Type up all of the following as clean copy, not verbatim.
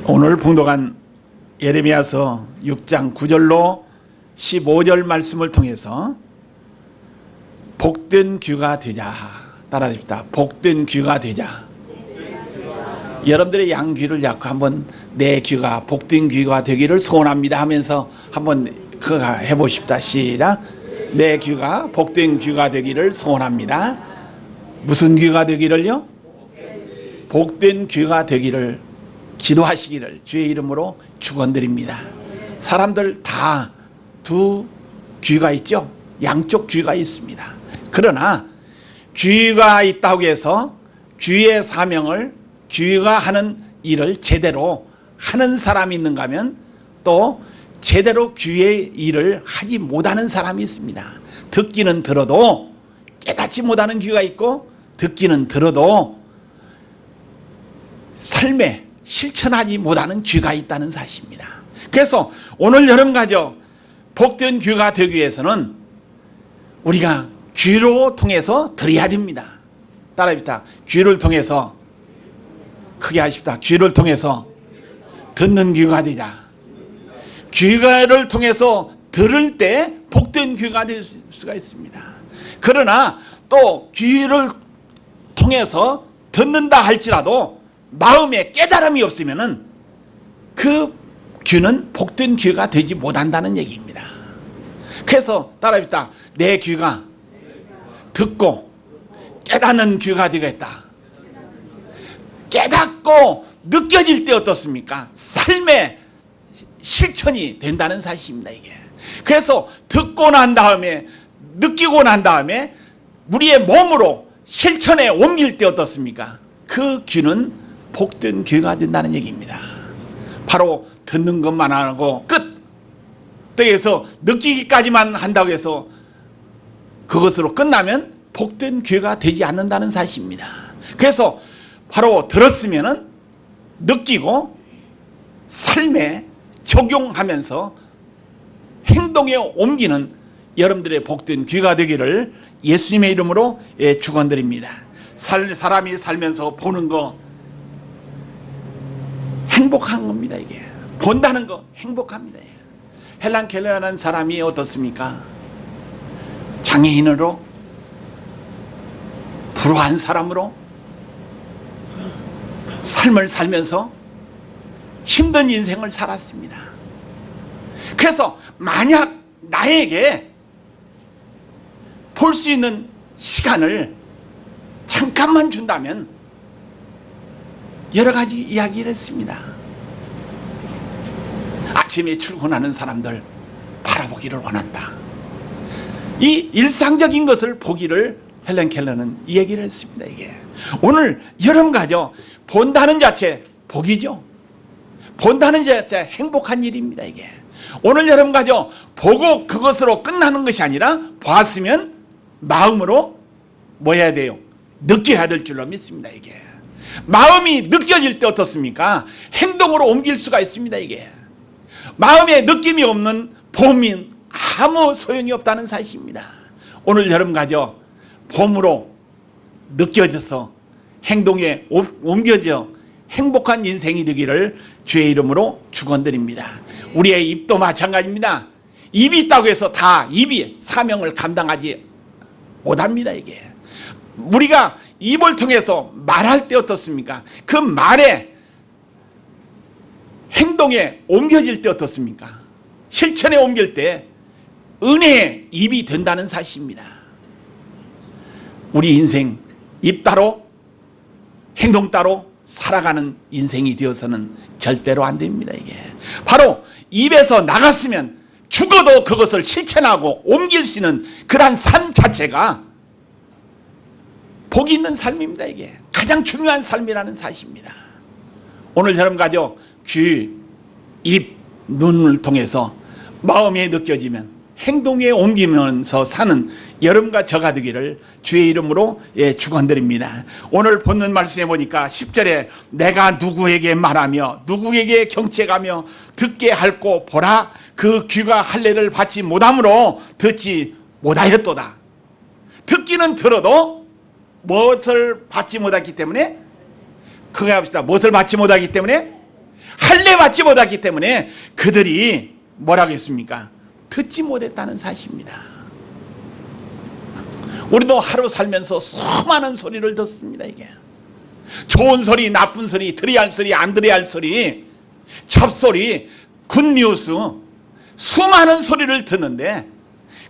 오늘 봉독한 예레미야서 6장 9절로 15절 말씀을 통해서 복된 귀가 되자. 따라하십시다. 복된 귀가 되자. 여러분들의 양귀를 잡고 한번 내 귀가 복된 귀가 되기를 소원합니다 하면서 한번 그거 해보십시다. 시작. 내 귀가 복된 귀가 되기를 소원합니다. 무슨 귀가 되기를요? 복된 귀가 되기를 기도하시기를 주의 이름으로 축원드립니다. 사람들 다 두 귀가 있죠. 양쪽 귀가 있습니다. 그러나 귀가 있다고 해서 귀의 사명을 귀가 하는 일을 제대로 하는 사람이 있는가 하면 또 제대로 귀의 일을 하지 못하는 사람이 있습니다. 듣기는 들어도 깨닫지 못하는 귀가 있고 듣기는 들어도 삶에 실천하지 못하는 귀가 있다는 사실입니다. 그래서 오늘 여러분 가족 복된 귀가 되기 위해서는 우리가 귀로 통해서 들어야 됩니다. 따라합시다. 귀를 통해서 크게 하십시다. 귀를 통해서 듣는 귀가 되자. 귀를 통해서 들을 때 복된 귀가 될 수가 있습니다. 그러나 또 귀를 통해서 듣는다 할지라도 마음에 깨달음이 없으면은 그 귀는 복된 귀가 되지 못한다는 얘기입니다. 그래서 따라합시다. 내 귀가 듣고 깨닫는 귀가 되겠다. 깨닫고 느껴질 때 어떻습니까? 삶의 실천이 된다는 사실입니다. 이게. 그래서 듣고 난 다음에 느끼고 난 다음에 우리의 몸으로 실천에 옮길 때 어떻습니까? 그 귀는 복된 귀가 된다는 얘기입니다. 바로 듣는 것만 하고 끝! 그래서 느끼기까지만 한다고 해서 그것으로 끝나면 복된 귀가 되지 않는다는 사실입니다. 그래서 바로 들었으면은 느끼고 삶에 적용하면서 행동에 옮기는 여러분들의 복된 귀가 되기를 예수님의 이름으로 축원드립니다. 사람이 살면서 보는 거 행복한 겁니다. 이게 본다는 거 행복합니다. 헬란 켈러라는 사람이 어떻습니까? 장애인으로 불우한 사람으로 삶을 살면서 힘든 인생을 살았습니다. 그래서 만약 나에게 볼 수 있는 시간을 잠깐만 준다면 여러 가지 이야기를 했습니다. 아침에 출근하는 사람들 바라보기를 원한다. 이 일상적인 것을 보기를 헬렌 켈러는 이 얘기를 했습니다. 이게 오늘 여러분 가죠. 본다는 자체 복이죠. 본다는 자체 행복한 일입니다. 이게 오늘 여러분 가죠. 보고 그것으로 끝나는 것이 아니라 봤으면 마음으로 뭐 해야 돼요? 느껴야 될 줄로 믿습니다. 이게 마음이 느껴질 때 어떻습니까? 행동으로 옮길 수가 있습니다. 이게 마음에 느낌이 없는 봄은 아무 소용이 없다는 사실입니다. 오늘 여러분 가죠. 봄으로 느껴져서 행동에 옮겨져 행복한 인생이 되기를 주의 이름으로 축원드립니다. 우리의 입도 마찬가지입니다. 입이 있다고 해서 다 입이 사명을 감당하지 못합니다. 이게 우리가 입을 통해서 말할 때 어떻습니까? 그 말에 행동에 옮겨질 때 어떻습니까? 실천에 옮길 때 은혜의 입이 된다는 사실입니다. 우리 인생 입 따로 행동 따로 살아가는 인생이 되어서는 절대로 안 됩니다. 이게 바로 입에서 나갔으면 죽어도 그것을 실천하고 옮길 수 있는 그러한 삶 자체가 복이 있는 삶입니다. 이게 가장 중요한 삶이라는 사실입니다. 오늘 여러분 가죠. 귀, 입, 눈을 통해서 마음에 느껴지면 행동에 옮기면서 사는 여러분과 저가 되기를 주의 이름으로 축원드립니다. 오늘 본문 말씀에 보니까 10절에 내가 누구에게 말하며 누구에게 경책하며 듣게 할고 보라 그 귀가 할례를 받지 못함으로 듣지 못하였도다. 듣기는 들어도 무엇을 받지 못했기 때문에 그거 합시다. 무엇을 받지 못하기 때문에 할례 받지 못했기 때문에 그들이 뭐라고 했습니까? 듣지 못했다는 사실입니다. 우리도 하루 살면서 수많은 소리를 듣습니다. 이게 좋은 소리, 나쁜 소리, 들어야 할 소리, 안 들어야 할 소리, 잡소리, 굿뉴스, 수많은 소리를 듣는데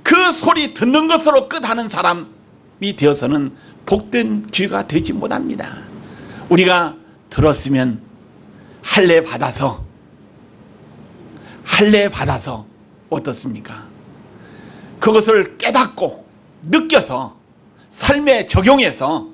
그 소리 듣는 것으로 끝하는 사람이 되어서는 복된 귀가 되지 못합니다. 우리가 들었으면 할례 받아서 어떻습니까? 그것을 깨닫고 느껴서 삶에 적용해서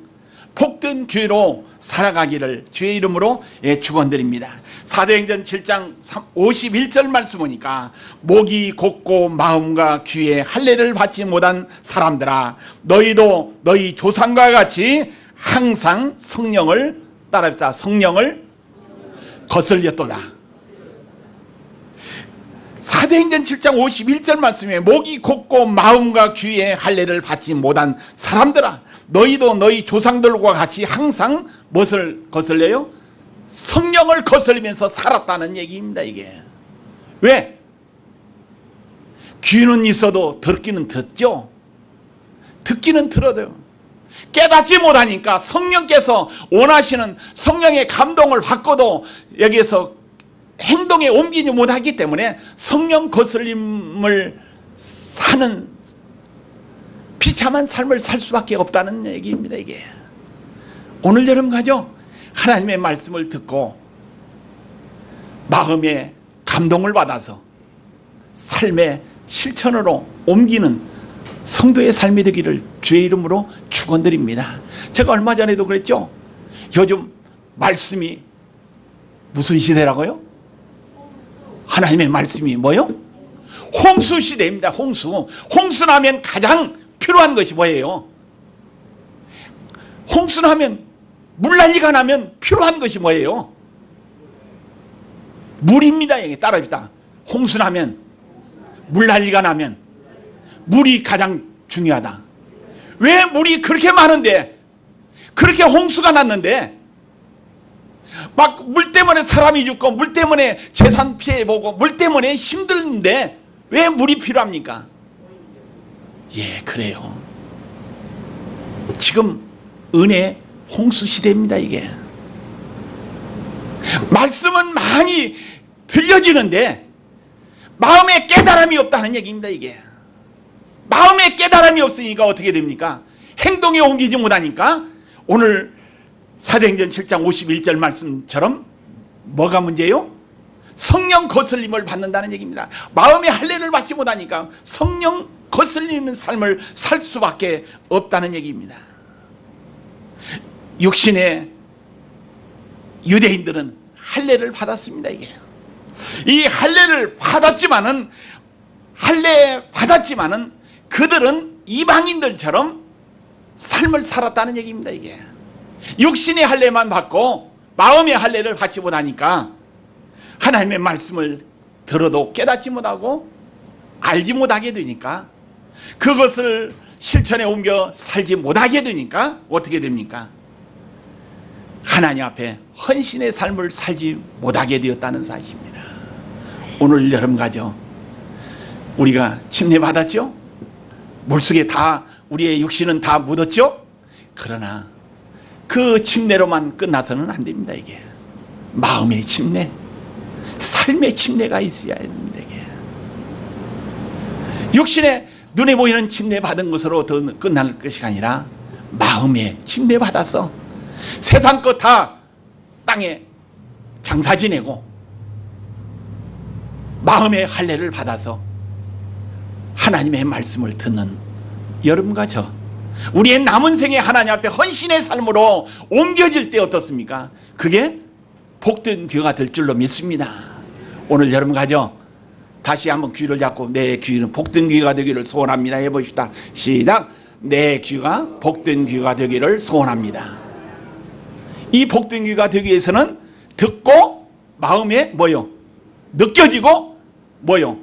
복된 귀로 살아가기를 주의 이름으로 축원드립니다. 사도행전 7장 51절 말씀 보니까 목이 곧고 마음과 귀에 할례를 받지 못한 사람들아 너희도 너희 조상과 같이 항상 성령을 따라합시다. 성령을 거슬렸도다. 사도행전 7장 51절 말씀에 목이 곧고 마음과 귀에 할례를 받지 못한 사람들아 너희도 너희 조상들과 같이 항상 무엇을 거슬려요? 성령을 거슬리면서 살았다는 얘기입니다. 이게 왜? 귀는 있어도 듣기는 듣죠. 듣기는 들어도요. 깨닫지 못하니까 성령께서 원하시는 성령의 감동을 받고도 여기에서 행동에 옮기지 못하기 때문에 성령 거슬림을 사는 비참한 삶을 살 수밖에 없다는 얘기입니다. 이게 오늘 여러분 가죠? 하나님의 말씀을 듣고 마음에 감동을 받아서 삶의 실천으로 옮기는 성도의 삶이 되기를 주의 이름으로 축원드립니다. 제가 얼마 전에도 그랬죠? 요즘 말씀이 무슨 시대라고요? 하나님의 말씀이 뭐요? 홍수 시대입니다. 홍수나면 가장 필요한 것이 뭐예요? 홍수나면 물난리가 나면 필요한 것이 뭐예요? 물입니다. 여기 따라합시다. 홍수나면 물난리가 나면 물이 가장 중요하다. 왜 물이 그렇게 많은데 그렇게 홍수가 났는데 막 물 때문에 사람이 죽고 물 때문에 재산 피해보고 물 때문에 힘든데 왜 물이 필요합니까? 예, 그래요. 지금 은혜 홍수 시대입니다. 이게 말씀은 많이 들려지는데 마음에 깨달음이 없다는 얘기입니다. 이게 마음에 깨달음이 없으니까 어떻게 됩니까? 행동에 옮기지 못하니까 오늘 사도행전 7장 51절 말씀처럼 뭐가 문제예요? 성령 거슬림을 받는다는 얘기입니다. 마음의 할례를 받지 못하니까 성령 거슬리는 삶을 살 수밖에 없다는 얘기입니다. 육신의 유대인들은 할례를 받았습니다. 이게 이 할례를 받았지만은 그들은 이방인들처럼 삶을 살았다는 얘기입니다. 이게 육신의 할례만 받고 마음의 할례를 받지 못하니까 하나님의 말씀을 들어도 깨닫지 못하고 알지 못하게 되니까 그것을 실천에 옮겨 살지 못하게 되니까 어떻게 됩니까? 하나님 앞에 헌신의 삶을 살지 못하게 되었다는 사실입니다. 오늘 여러분 가죠? 우리가 침례 받았죠? 물속에 다 우리의 육신은 다 묻었죠? 그러나 그 침례로만 끝나서는 안 됩니다. 이게 마음의 침례, 삶의 침례가 있어야 됩니다. 이게 육신의 눈에 보이는 침례 받은 것으로 더 끝날 것이 아니라 마음의 침례 받아서 세상 것 다 땅에 장사 지내고 마음의 할례를 받아서 하나님의 말씀을 듣는 여러분과 저 우리의 남은 생에 하나님 앞에 헌신의 삶으로 옮겨질 때 어떻습니까? 그게 복된 귀가 될 줄로 믿습니다. 오늘 여러분 가죠? 다시 한번 귀를 잡고 내 귀는 복된 귀가 되기를 소원합니다 해봅시다. 시작. 내 귀가 복된 귀가 되기를 소원합니다. 이 복된 귀가 되기 위해서는 듣고 마음에 뭐요? 느껴지고 뭐요?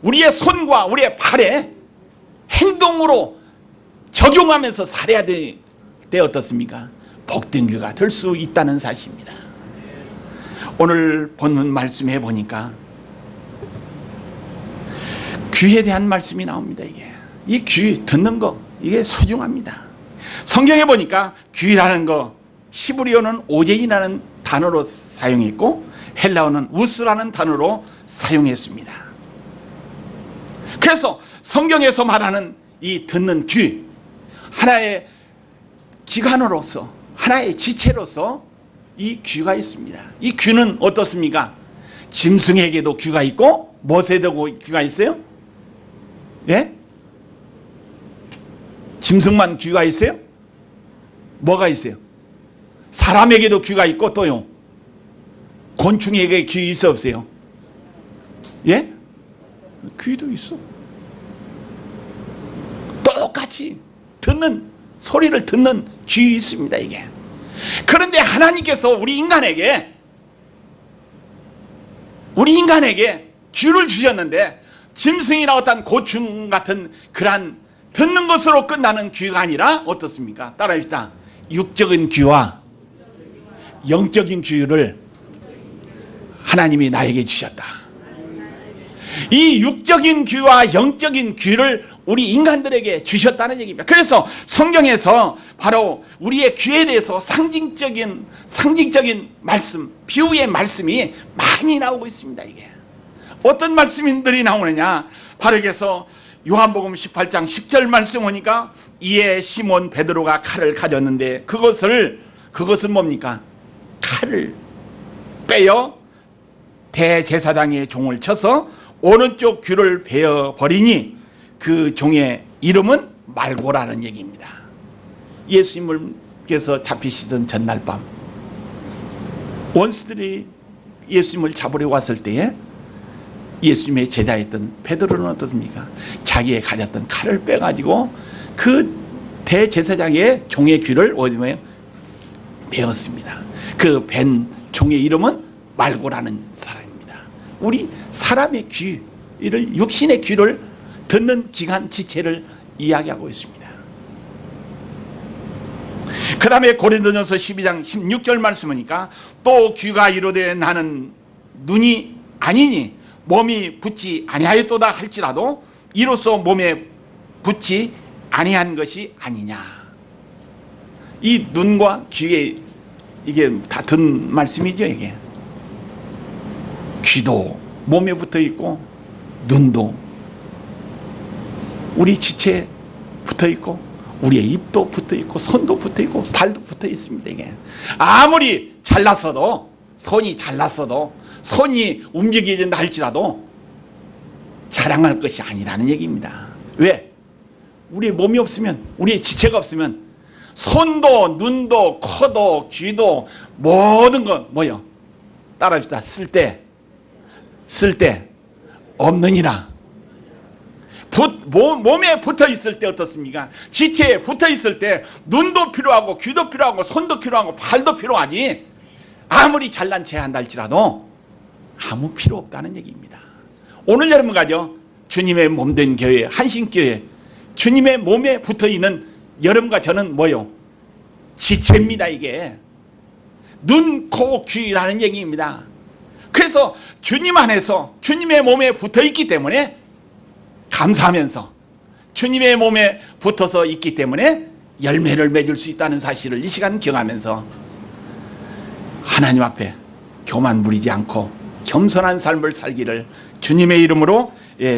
우리의 손과 우리의 발에 행동으로 적용하면서 살아야 돼 어떻습니까? 복된 귀가 될 수 있다는 사실입니다. 오늘 본문 말씀해 보니까 귀에 대한 말씀이 나옵니다. 이 귀 듣는 거 이게 소중합니다. 성경에 보니까 귀라는 거 히브리어는 오제이라는 단어로 사용했고 헬라어는 우스라는 단어로 사용했습니다. 그래서 성경에서 말하는 이 듣는 귀, 하나의 기관으로서 하나의 지체로서 이 귀가 있습니다. 이 귀는 어떻습니까? 짐승에게도 귀가 있고 무엇에도 귀가 있어요? 예? 짐승만 귀가 있어요? 뭐가 있어요? 사람에게도 귀가 있고 또요 곤충에게 귀 있어 없어요? 예? 귀도 있어. 똑같이 듣는 소리를 듣는 귀 있습니다. 이게. 그런데 하나님께서 우리 인간에게 귀를 주셨는데 짐승이나 어떤 고충 같은 그러한 듣는 것으로 끝나는 귀가 아니라 어떻습니까? 따라합시다. 육적인 귀와 영적인 귀를 하나님이 나에게 주셨다. 이 육적인 귀와 영적인 귀를 우리 인간들에게 주셨다는 얘기입니다. 그래서 성경에서 바로 우리의 귀에 대해서 상징적인 말씀, 비유의 말씀이 많이 나오고 있습니다. 이게 어떤 말씀들이 나오느냐? 바로 여기서 요한복음 18장 10절 말씀 보니까 이에 시몬 베드로가 칼을 가졌는데 그것은 뭡니까? 칼을 빼어 대제사장의 종을 쳐서 오른쪽 귀를 베어 버리니 그 종의 이름은 말고라는 얘기입니다. 예수님께서 잡히시던 전날 밤 원수들이 예수님을 잡으려고 왔을 때에 예수님의 제자였던 베드로는 어떻습니까? 자기의 가졌던 칼을 빼가지고 그 대제사장의 종의 귀를 베었습니다. 그 벤 종의 이름은 말고라는 사람입니다. 우리 사람의 귀를, 육신의 귀를 듣는 기관 지체를 이야기하고 있습니다. 그 다음에 고린도전서 12장 16절 말씀이니까 또 귀가 이르되 나는 눈이 아니니 몸이 붙지 아니하였도다 할지라도 이로써 몸에 붙지 아니한 것이 아니냐. 이 눈과 귀에 이게 같은 말씀이죠. 이게 귀도 몸에 붙어 있고 눈도 우리 지체에 붙어 있고 우리의 입도 붙어 있고 손도 붙어 있고 발도 붙어 있습니다. 이게 아무리 잘났어도 손이 움직이진다 할지라도 자랑할 것이 아니라는 얘기입니다. 왜? 우리의 몸이 없으면, 우리의 지체가 없으면 손도 눈도 코도 귀도 모든 것 뭐요? 따라합시다. 쓸 때 없느니라. 몸에 붙어 있을 때 어떻습니까? 지체에 붙어 있을 때 눈도 필요하고 귀도 필요하고 손도 필요하고 발도 필요하니 아무리 잘난 체 한다 할지라도 아무 필요 없다는 얘기입니다. 오늘 여러분 가죠. 주님의 몸된 교회, 한신교회, 주님의 몸에 붙어 있는 여러분과 저는 뭐요? 지체입니다. 이게 눈, 코, 귀라는 얘기입니다. 그래서 주님 안에서 주님의 몸에 붙어 있기 때문에 감사하면서 주님의 몸에 붙어서 있기 때문에 열매를 맺을 수 있다는 사실을 이 시간 기억하면서 하나님 앞에 교만 부리지 않고 겸손한 삶을 살기를 주님의 이름으로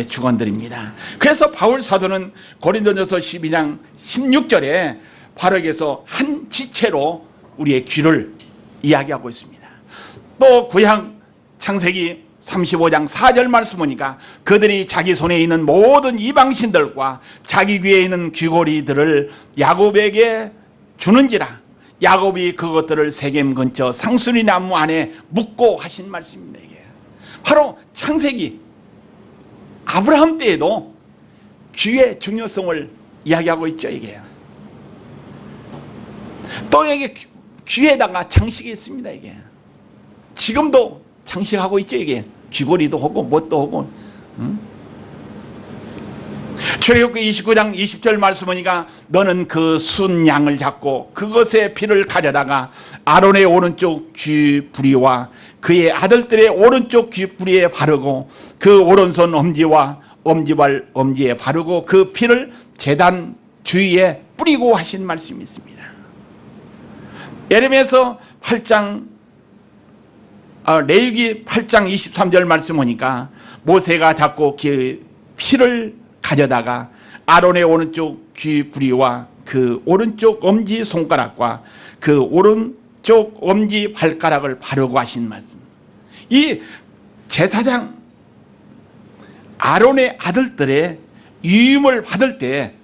축원드립니다. 그래서 바울 사도는 고린도전서 12장 16절에 바로 여기서 한 지체로 우리의 귀를 이야기하고 있습니다. 또 구약 창세기 35장 4절 말씀 보니까 그들이 자기 손에 있는 모든 이방신들과 자기 귀에 있는 귀고리들을 야곱에게 주는지라 야곱이 그것들을 세겜 근처 상수리 나무 안에 묻고 하신 말씀입니다. 이게 바로 창세기 아브라함 때에도 귀의 중요성을 이야기하고 있죠. 이게 또 여기 귀에다가 장식이 있습니다. 이게 지금도 장식하고 있죠. 이게 귀걸이도 하고 뭣도 하고 출애굽기 29장 20절 말씀 보니까 너는 그 순 양을 잡고 그것의 피를 가져다가 아론의 오른쪽 귀 부리와 그의 아들들의 오른쪽 귀 부리에 바르고 그 오른손 엄지와 엄지발 엄지에 바르고 그 피를 제단 주위에 뿌리고 하신 말씀이 있습니다. 예레미야서 8장 레위기 8장 23절 말씀 보니까 모세가 잡고 그 피를 가져다가 아론의 오른쪽 귀 부리와 그 오른쪽 엄지 손가락과 그 오른쪽 엄지 발가락을 바르고 하신 말씀. 이 제사장 아론의 아들들의 유임을 받을 때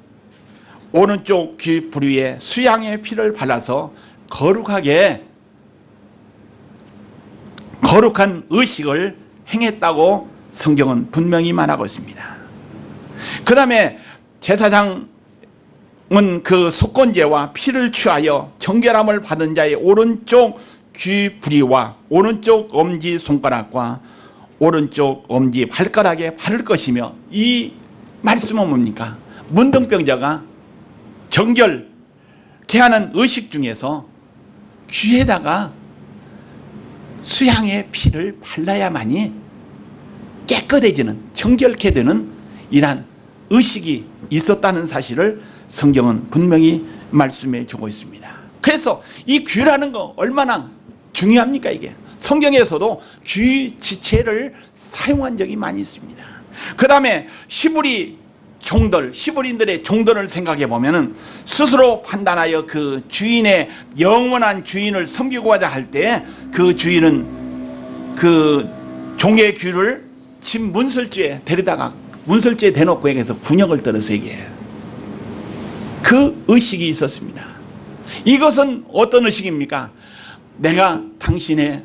오른쪽 귀 부리에 수양의 피를 발라서 거룩한 의식을 행했다고 성경은 분명히 말하고 있습니다. 그 다음에 제사장은 그 속건제와 피를 취하여 정결함을 받은 자의 오른쪽 귀 부리와 오른쪽 엄지 손가락과 오른쪽 엄지 발가락에 바를 것이며, 이 말씀은 뭡니까? 문둥병자가 정결케 하는 의식 중에서 귀에다가 수양의 피를 발라야만이 깨끗해지는, 정결케 되는 이러한 의식이 있었다는 사실을 성경은 분명히 말씀해 주고 있습니다. 그래서 이 귀라는 거 얼마나 중요합니까? 이게 성경에서도 귀 지체를 사용한 적이 많이 있습니다. 그 다음에 시부리인들의 종들을 생각해 보면은 스스로 판단하여 그 주인의 영원한 주인을 섬기고자 할 때 그 주인은 그 종의 귀를 집 문설주에 데려다가 문설주에 대놓고 여기서 군역을 떨어서 얘기해요. 그 의식이 있었습니다. 이것은 어떤 의식입니까? 내가 당신의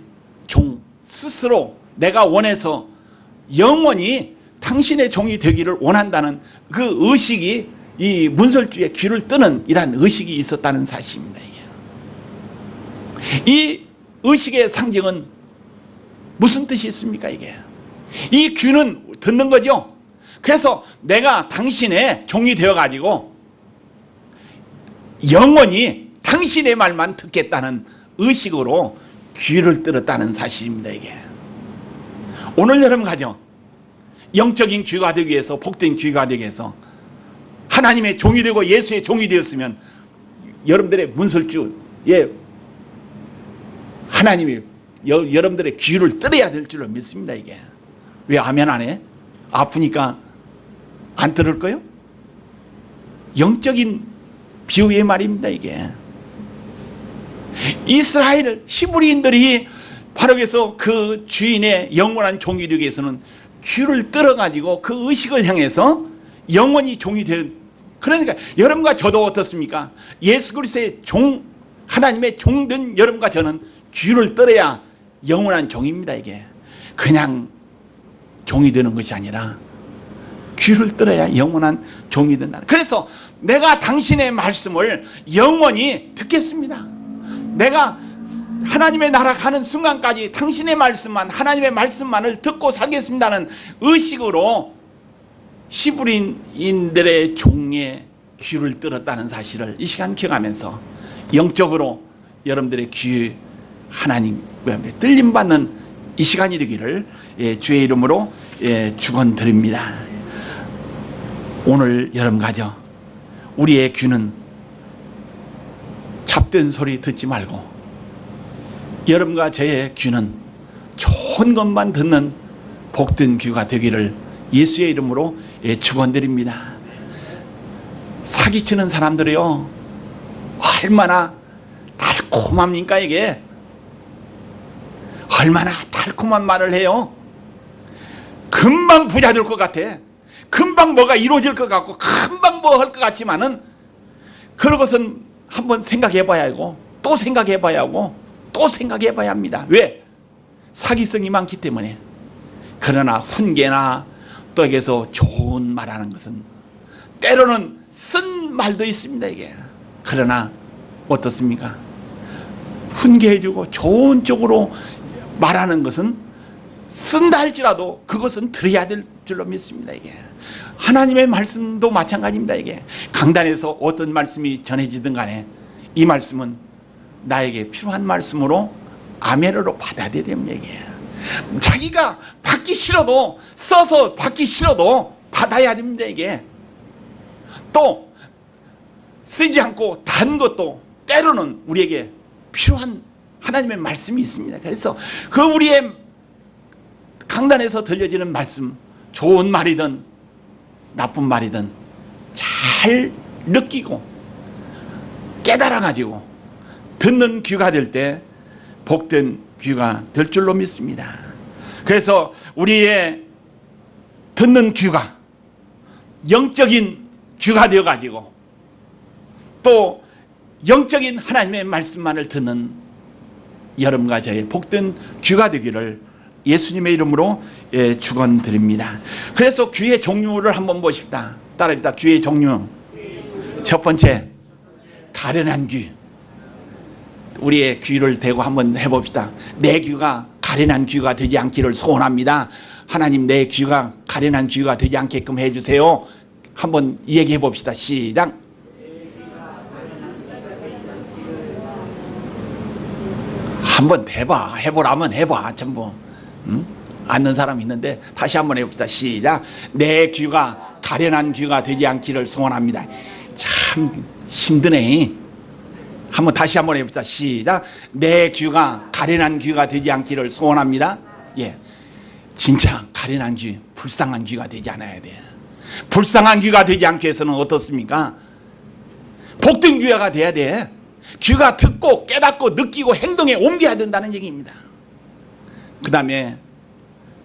종, 스스로 내가 원해서 영원히 당신의 종이 되기를 원한다는 그 의식이 이 문설주에 귀를 뜨는 이러한 의식이 있었다는 사실입니다. 이 의식의 상징은 무슨 뜻이 있습니까? 이게 이 귀는 듣는 거죠. 그래서 내가 당신의 종이 되어가지고 영원히 당신의 말만 듣겠다는 의식으로 귀를 뚫었다는 사실입니다. 이게 오늘 여러분 가죠. 영적인 귀가 되기 위해서, 복된 귀가 되기 위해서 하나님의 종이 되고 예수의 종이 되었으면 여러분들의 문설주에 하나님이 여러분들의 귀를 뚫어야 될 줄로 믿습니다. 이게 왜 아멘 안 해? 아프니까 안 들을 거요? 영적인 비유의 말입니다. 이게 이스라엘 히브리인들이 바로 그래서 그 주인의 영원한 종이 되기 위해서는 귀를 뚫어가지고 그 의식을 향해서 영원히 종이 될, 그러니까 여러분과 저도 어떻습니까? 예수 그리스도의 종, 하나님의 종된 여러분과 저는 귀를 뚫어야 영원한 종입니다. 이게 그냥 종이 되는 것이 아니라 귀를 뚫어야 영원한 종이 된다. 그래서 내가 당신의 말씀을 영원히 듣겠습니다. 내가 하나님의 나라 가는 순간까지 당신의 말씀만, 하나님의 말씀만을 듣고 살겠습니다는 의식으로 시브린인들의 종의 귀를 뚫었다는 사실을 이 시간 기억하면서 영적으로 여러분들의 귀 하나님께 뚫림받는 이 시간이 되기를 주의 이름으로 축원드립니다. 오늘 여러분 가죠. 우리의 귀는 잡된 소리 듣지 말고 여러분과 저의 귀는 좋은 것만 듣는 복된 귀가 되기를 예수의 이름으로 축원드립니다. 사기치는 사람들이요 얼마나 달콤합니까? 이게 얼마나 달콤한 말을 해요. 금방 부자 될 것 같아. 금방 뭐가 이루어질 것 같고 금방 뭐 할 것 같지만은 그런 것은 한번 생각해 봐야 하고 또 생각해 봐야 하고 또 생각해 봐야 합니다. 왜? 사기성이 많기 때문에. 그러나 훈계나 또 여기서 좋은 말하는 것은 때로는 쓴 말도 있습니다. 이게 그러나 어떻습니까? 훈계해주고 좋은 쪽으로 말하는 것은 쓴다 할지라도 그것은 들어야 될 줄로 믿습니다. 이게 하나님의 말씀도 마찬가지입니다. 이게 강단에서 어떤 말씀이 전해지든 간에 이 말씀은 나에게 필요한 말씀으로 아멘으로 받아들여야 됩니다. 이게 자기가 받기 싫어도, 써서 받기 싫어도 받아야 됩니다. 이게 또 쓰지 않고 단 것도 때로는 우리에게 필요한 하나님의 말씀이 있습니다. 그래서 그 우리의 강단에서 들려지는 말씀, 좋은 말이든 나쁜 말이든 잘 느끼고 깨달아가지고 듣는 귀가 될 때 복된 귀가 될 줄로 믿습니다. 그래서 우리의 듣는 귀가 영적인 귀가 되어가지고 또 영적인 하나님의 말씀만을 듣는 여러분과 저의 복된 귀가 되기를 예수님의 이름으로 축원드립니다. 그래서 귀의 종류를 한번 보십시다. 따라합니다. 귀의 종류. 첫 번째, 가련한 귀. 우리의 귀를 대고 한번 해봅시다. 내 귀가 가련한 귀가 되지 않기를 소원합니다. 하나님, 내 귀가 가련한 귀가 되지 않게끔 해주세요. 한번 얘기해 봅시다. 시작. 한번 해봐. 해보라면 해봐. 전부 앉는 사람 있는데 다시 한번 해봅시다. 시작. 내 귀가 가련한 귀가 되지 않기를 소원합니다. 참 힘드네. 한번 다시 한번 해봅시다. 시작. 내 귀가 가련한 귀가 되지 않기를 소원합니다. 예, 진짜 가련한 귀, 불쌍한 귀가 되지 않아야 돼. 불쌍한 귀가 되지 않기 위해서는 어떻습니까? 복된 귀가 돼야 돼. 귀가 듣고 깨닫고 느끼고 행동에 옮겨야 된다는 얘기입니다. 그 다음에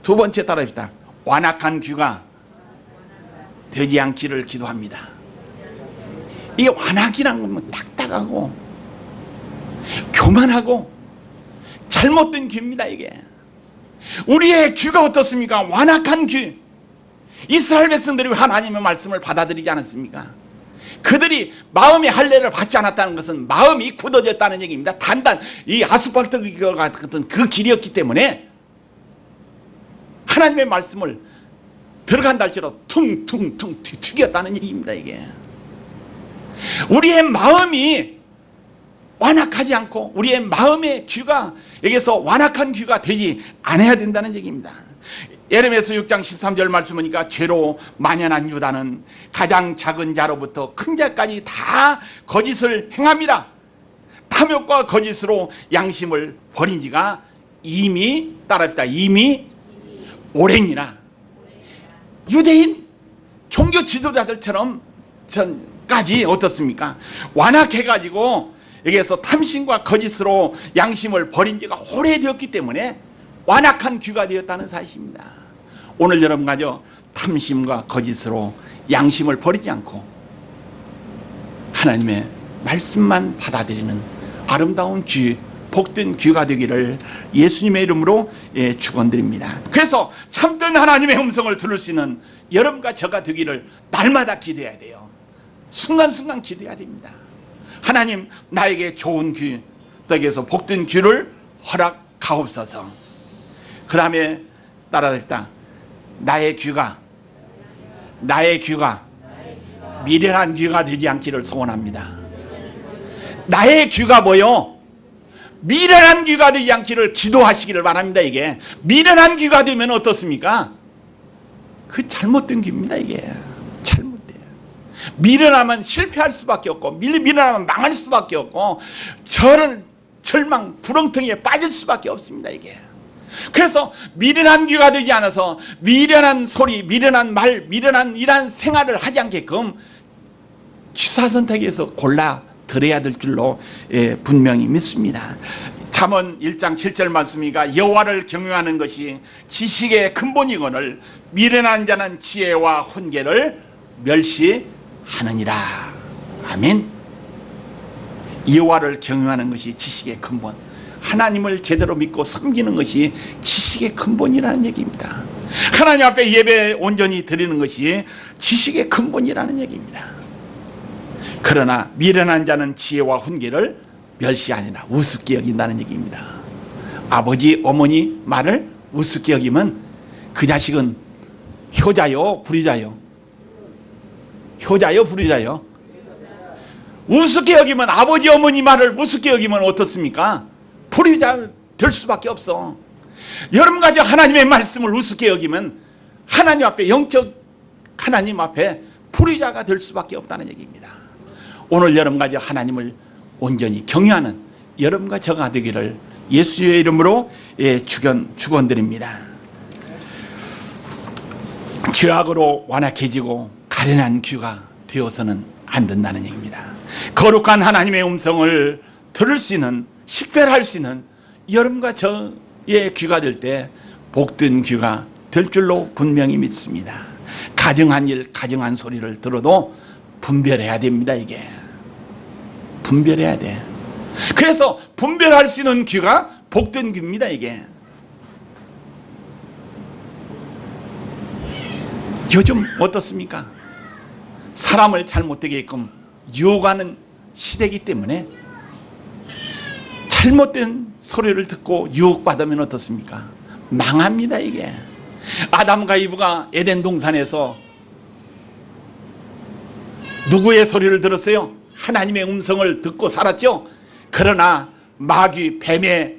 두 번째 따라합시다. 완악한 귀가 되지 않기를 기도합니다. 이게 완악이란 건 딱딱하고 교만하고 잘못된 귀입니다. 이게 우리의 귀가 어떻습니까? 완악한 귀. 이스라엘 백성들이 하나님의 말씀을 받아들이지 않았습니까? 그들이 마음의 할례를 받지 않았다는 것은 마음이 굳어졌다는 얘기입니다. 단단 이 아스팔트 같은 그 길이었기 때문에 하나님의 말씀을 들어간다 할지라도 퉁퉁퉁 튀겼다는 얘기입니다. 이게 우리의 마음이 완악하지 않고 우리의 마음의 귀가 여기서 완악한 귀가 되지 않아야 된다는 얘기입니다. 예레미야서 6장 13절 말씀이니까 죄로 만연한 유다는 가장 작은 자로부터 큰 자까지 다 거짓을 행함이라. 탐욕과 거짓으로 양심을 버린 지가 이미 따라합시다. 이미 오래니라. 유대인 종교 지도자들처럼 전까지 어떻습니까? 완악해가지고 여기에서 탐심과 거짓으로 양심을 버린 지가 오래되었기 때문에 완악한 귀가 되었다는 사실입니다. 오늘 여러분가요, 탐심과 거짓으로 양심을 버리지 않고 하나님의 말씀만 받아들이는 아름다운 귀, 복된 귀가 되기를 예수님의 이름으로 축원드립니다. 그래서 참된 하나님의 음성을 들을 수 있는 여러분과 저가 되기를 날마다 기도해야 돼요. 순간순간 기도해야 됩니다. 하나님, 나에게 좋은 귀, 떡에서 복된 귀를 허락하옵소서. 그 다음에 따라합시다. 나의 귀가 미련한 귀가 되지 않기를 소원합니다. 나의 귀가 뭐요? 미련한 귀가 되지 않기를 기도하시기를 바랍니다. 이게 미련한 귀가 되면 어떻습니까? 그 잘못된 귀입니다. 이게 잘못돼요. 미련하면 실패할 수밖에 없고 미련하면 망할 수밖에 없고 절망 구렁텅이에 빠질 수밖에 없습니다. 이게 그래서 미련한 귀가 되지 않아서 미련한 소리, 미련한 말, 미련한 이러한 생활을 하지 않게끔 취사선택에서 골라 들어야 될 줄로 분명히 믿습니다. 잠언 1장 7절 말씀이니까 여호와를 경외하는 것이 지식의 근본이거늘 미련한 자는 지혜와 훈계를 멸시하느니라. 아멘. 여호와를 경외하는 것이 지식의 근본, 하나님을 제대로 믿고 섬기는 것이 지식의 근본이라는 얘기입니다. 하나님 앞에 예배 온전히 드리는 것이 지식의 근본이라는 얘기입니다. 그러나 미련한 자는 지혜와 훈계를 멸시하니라. 우습게 여긴다는 얘기입니다. 아버지 어머니 말을 우습게 여기면 그 자식은 효자요 불효자요 효자요, 불효자요? 우습게 여기면, 아버지 어머니 말을 우습게 여기면 어떻습니까? 불효자 될 수밖에 없어. 여러분과 하나님의 말씀을 우습게 여기면 하나님 앞에, 영적 하나님 앞에 불효자가 될 수밖에 없다는 얘기입니다. 오늘 여러분과 하나님을 온전히 경외하는 여러분과 저가 되기를 예수의 이름으로 축원드립니다. 죄악으로 완악해지고 가련한 귀가 되어서는 안 된다는 얘기입니다. 거룩한 하나님의 음성을 들을 수 있는, 식별할 수 있는 여러분과 저의 귀가 될 때 복된 귀가 될 줄로 분명히 믿습니다. 가증한 일, 가증한 소리를 들어도 분별해야 됩니다. 이게 분별해야 돼. 그래서 분별할 수 있는 귀가 복된 귀입니다. 이게 요즘 어떻습니까? 사람을 잘못되게끔 유혹하는 시대이기 때문에 잘못된 소리를 듣고 유혹받으면 어떻습니까? 망합니다. 이게 아담과 이브가 에덴 동산에서 누구의 소리를 들었어요? 하나님의 음성을 듣고 살았죠. 그러나 마귀, 뱀의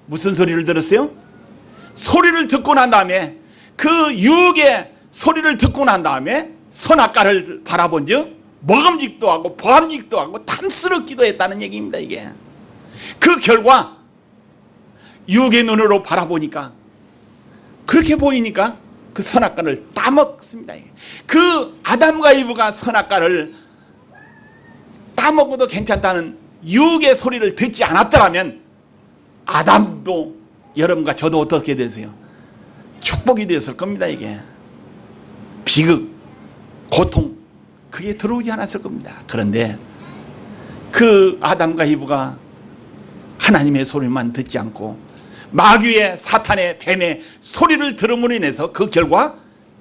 무슨 소리를 들었어요? 소리를 듣고 난 다음에, 그 유혹의 소리를 듣고 난 다음에 선악과를 바라본 즉 먹음직도 하고 보암직도 하고 탐스럽기도 했다는 얘기입니다. 이게 그 결과 유혹의 눈으로 바라보니까, 그렇게 보이니까 그 선악과를 따먹습니다. 그 아담과 이브가 선악과를 따먹어도 괜찮다는 유혹의 소리를 듣지 않았더라면 아담도 여러분과 저도 어떻게 되세요? 축복이 되었을 겁니다. 이게 비극, 고통, 그게 들어오지 않았을 겁니다. 그런데 그 아담과 이브가 하나님의 소리만 듣지 않고 마귀의, 사탄의, 뱀의 소리를 들음으로 인해서 그 결과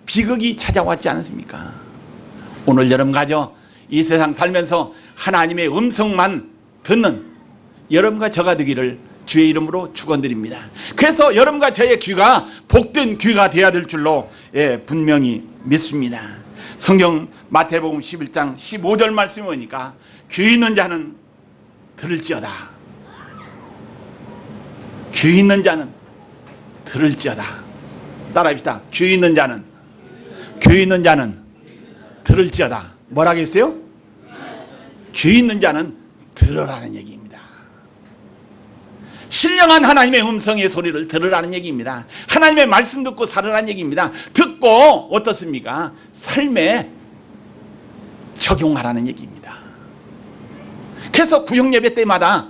비극이 찾아왔지 않습니까? 오늘 여러분과 이 세상 살면서 하나님의 음성만 듣는 여러분과 저가 되기를 주의 이름으로 축원드립니다. 그래서 여러분과 저의 귀가 복된 귀가 되어야 될 줄로 분명히 믿습니다. 성경 마태복음 11장 15절 말씀이 보니까 귀 있는 자는 들을지어다. 귀 있는 자는 들을지어다. 따라합시다. 귀 있는 자는 들을지어다. 뭐라겠어요? 귀 있는 자는 들으라는 얘기입니다. 신령한 하나님의 음성의 소리를 들으라는 얘기입니다. 하나님의 말씀 듣고 살으라는 얘기입니다. 듣고 어떻습니까? 삶에 적용하라는 얘기입니다. 그래서 구역 예배 때마다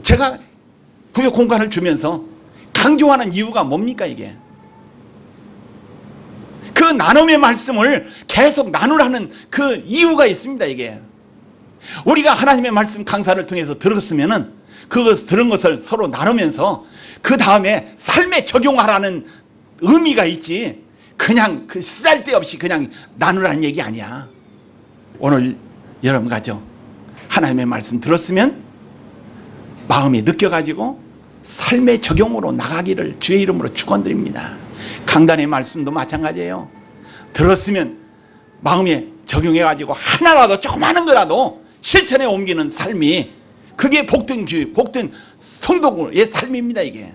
제가 구역 공간을 주면서 강조하는 이유가 뭡니까? 이게 그 나눔의 말씀을 계속 나누라는 그 이유가 있습니다. 이게 우리가 하나님의 말씀 강사를 통해서 들었으면은 그것 들은 것을 서로 나누면서 그 다음에 삶에 적용하라는 의미가 있지, 그냥 그 쓰잘데없이 그냥 나누라는 얘기 아니야. 오늘 여러분과 하나님의 말씀 들었으면 마음에 느껴가지고 삶의 적용으로 나가기를 주의 이름으로 축원드립니다. 강단의 말씀도 마찬가지예요. 들었으면 마음에 적용해가지고 하나라도 조그마한 거라도 실천에 옮기는 삶이, 그게 복된 귀, 복된 성도의 삶입니다. 이게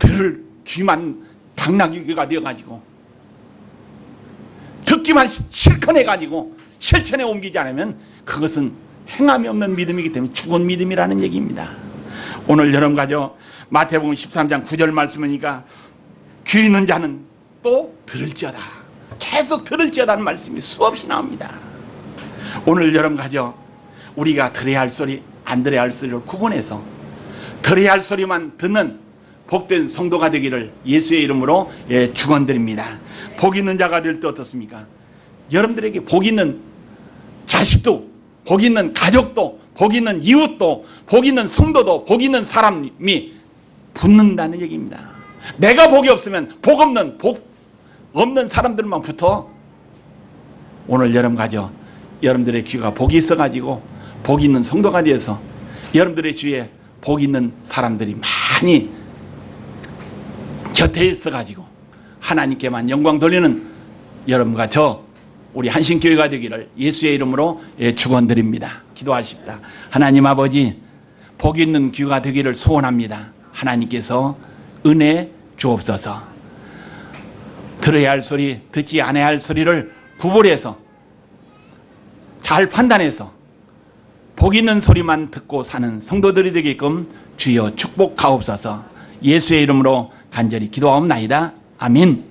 들을 귀만 당나귀가 되어가지고 듣기만 실컷 해가지고 실천에 옮기지 않으면 그것은 행함이 없는 믿음이기 때문에 죽은 믿음이라는 얘기입니다. 오늘 여러분과 마태복음 13장 9절 말씀이니까 귀 있는 자는 또 들을지어다. 계속 들을지어다는 말씀이 수없이 나옵니다. 오늘 여러분과 우리가 들어야 할 소리, 안 들어야 할 소리를 구분해서 들어야 할 소리만 듣는 복된 성도가 되기를 예수의 이름으로 축원드립니다. 복 있는 자가 될 때 어떻습니까? 여러분들에게 복 있는 자식도, 복 있는 가족도, 복 있는 이웃도, 복 있는 성도도, 복 있는 사람이 붙는다는 얘기입니다. 내가 복이 없으면 복 없는 사람들만 붙어. 오늘 여러분과 여러분들의 귀가 복이 있어가지고 복 있는 성도가 되어서 여러분들의 주위에 복 있는 사람들이 많이 곁에 있어가지고 하나님께만 영광 돌리는 여러분과 우리 한신교회가 되기를 예수의 이름으로 축원드립니다. 기도하십니다. 하나님 아버지, 복 있는 교회가 되기를 소원합니다. 하나님께서 은혜 주옵소서. 들어야 할 소리, 듣지 않아야 할 소리를 구분해서 잘 판단해서 복 있는 소리만 듣고 사는 성도들이 되게끔 주여 축복하옵소서. 예수의 이름으로 간절히 기도하옵나이다. 아멘.